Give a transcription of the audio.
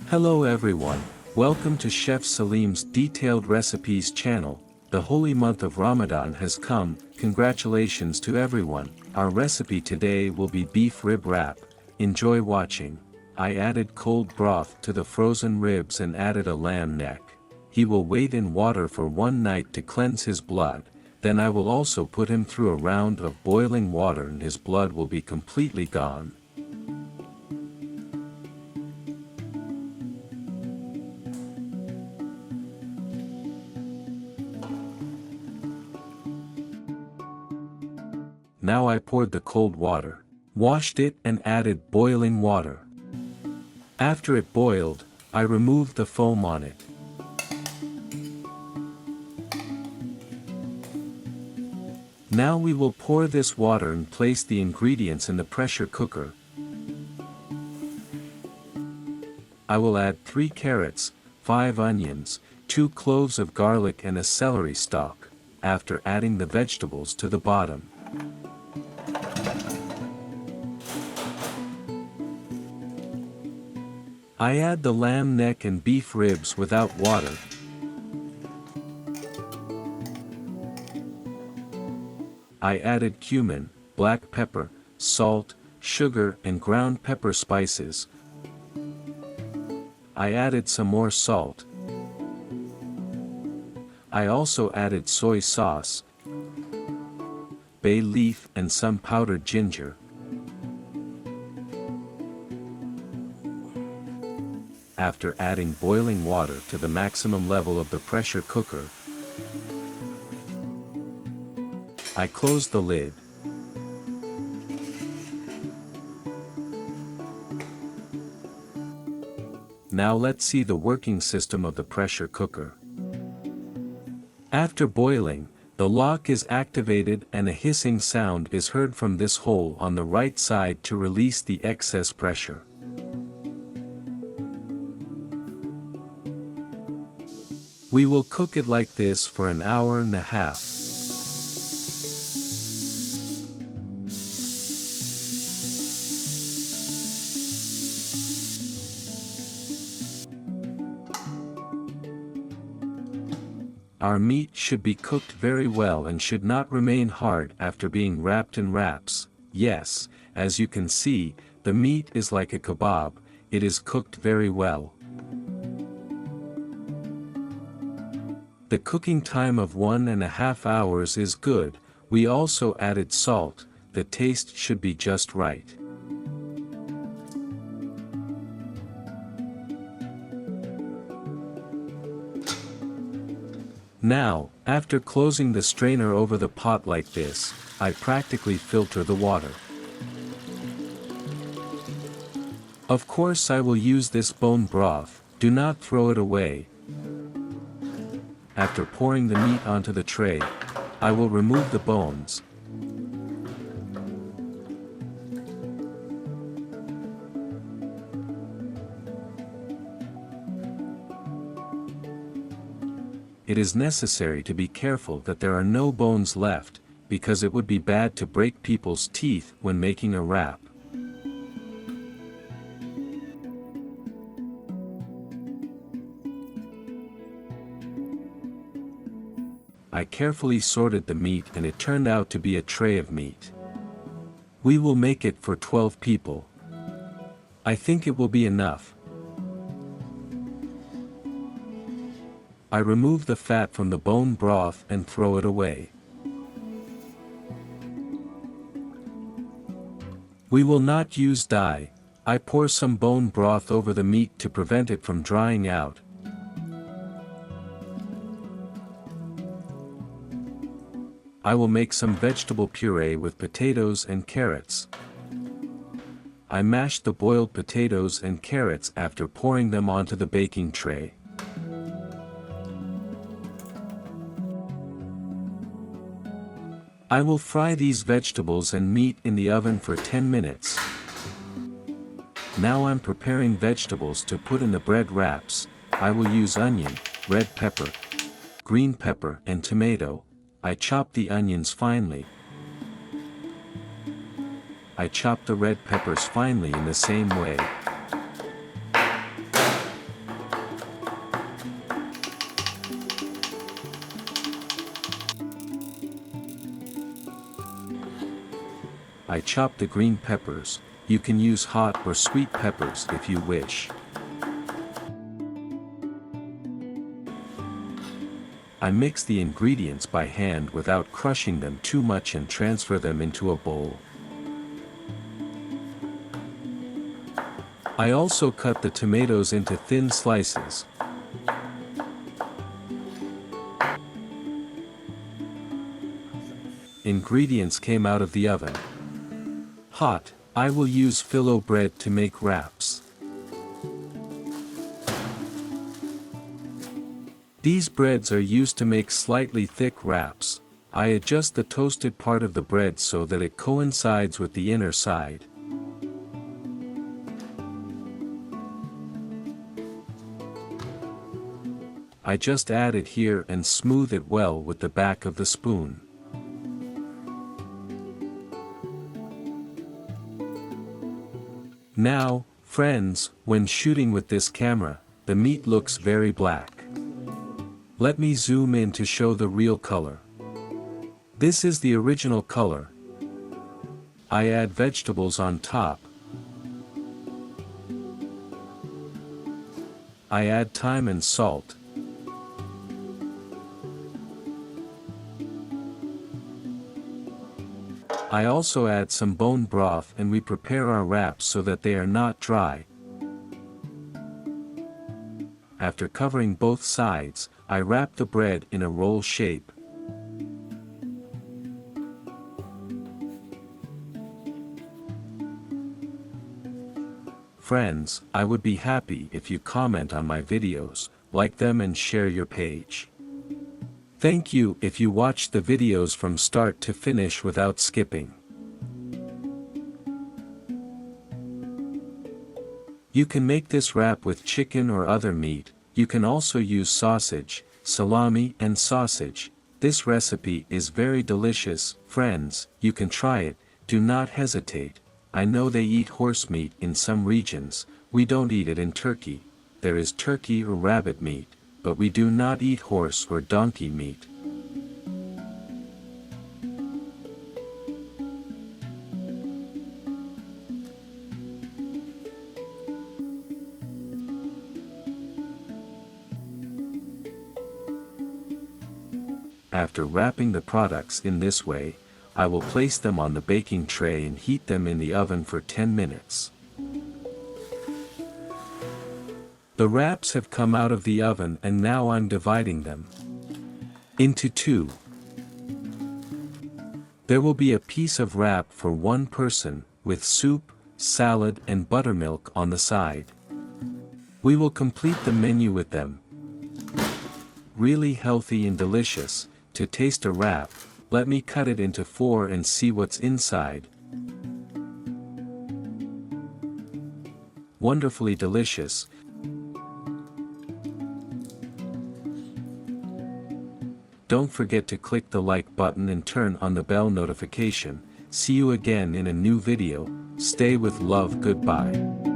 Hello everyone, welcome to Chef Salim's Detailed Recipes channel. The holy month of Ramadan has come, congratulations to everyone. Our recipe today will be beef rib wrap. Enjoy watching. I added cold broth to the frozen ribs and added a lamb neck. He will wait in water for one night to cleanse his blood, then I will also put him through a round of boiling water and his blood will be completely gone. Now I poured the cold water, washed it and added boiling water. After it boiled, I removed the foam on it. Now we will pour this water and place the ingredients in the pressure cooker. I will add 3 carrots, 5 onions, 2 cloves of garlic and a celery stalk, after adding the vegetables to the bottom. I add the lamb neck and beef ribs without water. I added cumin, black pepper, salt, sugar and ground pepper spices. I added some more salt. I also added soy sauce, bay leaf and some powdered ginger. After adding boiling water to the maximum level of the pressure cooker, I closed the lid. Now let's see the working system of the pressure cooker. After boiling, the lock is activated and a hissing sound is heard from this hole on the right side to release the excess pressure. We will cook it like this for an hour and a half. Our meat should be cooked very well and should not remain hard after being wrapped in wraps. Yes, as you can see, the meat is like a kebab, it is cooked very well. The cooking time of 1.5 hours is good. We also added salt, the taste should be just right. Now, after closing the strainer over the pot like this, I practically filter the water. Of course I will use this bone broth, do not throw it away. After pouring the meat onto the tray, I will remove the bones. It is necessary to be careful that there are no bones left, because it would be bad to break people's teeth when making a wrap. I carefully sorted the meat and it turned out to be a tray of meat. We will make it for 12 people. I think it will be enough. I remove the fat from the bone broth and throw it away. We will not use dye. I pour some bone broth over the meat to prevent it from drying out. I will make some vegetable puree with potatoes and carrots. I mashed the boiled potatoes and carrots after pouring them onto the baking tray. I will fry these vegetables and meat in the oven for 10 minutes. Now I'm preparing vegetables to put in the bread wraps. I will use onion, red pepper, green pepper and tomato. I chop the onions finely. I chop the red peppers finely in the same way. I chopped the green peppers. You can use hot or sweet peppers if you wish. I mix the ingredients by hand without crushing them too much and transfer them into a bowl. I also cut the tomatoes into thin slices. Ingredients came out of the oven. Hot, I will use phyllo bread to make wraps. These breads are used to make slightly thick wraps. I adjust the toasted part of the bread so that it coincides with the inner side. I just add it here and smooth it well with the back of the spoon. Now, friends, when shooting with this camera, the meat looks very black. Let me zoom in to show the real color. This is the original color. I add vegetables on top. I add thyme and salt. I also add some bone broth and we prepare our wraps so that they are not dry. After covering both sides, I wrap the bread in a roll shape. Friends, I would be happy if you comment on my videos, like them and share your page. Thank you if you watched the videos from start to finish without skipping. You can make this wrap with chicken or other meat. You can also use sausage, salami and sausage. This recipe is very delicious. Friends, you can try it, do not hesitate. I know they eat horse meat in some regions, we don't eat it in Turkey. There is turkey or rabbit meat, but we do not eat horse or donkey meat. After wrapping the products in this way, I will place them on the baking tray and heat them in the oven for 10 minutes. The wraps have come out of the oven and now I'm dividing them into two. There will be a piece of wrap for one person, with soup, salad and buttermilk on the side. We will complete the menu with them. Really healthy and delicious. To taste a wrap, let me cut it into 4 and see what's inside. Wonderfully delicious. Don't forget to click the like button and turn on the bell notification. See you again in a new video. Stay with love. Goodbye.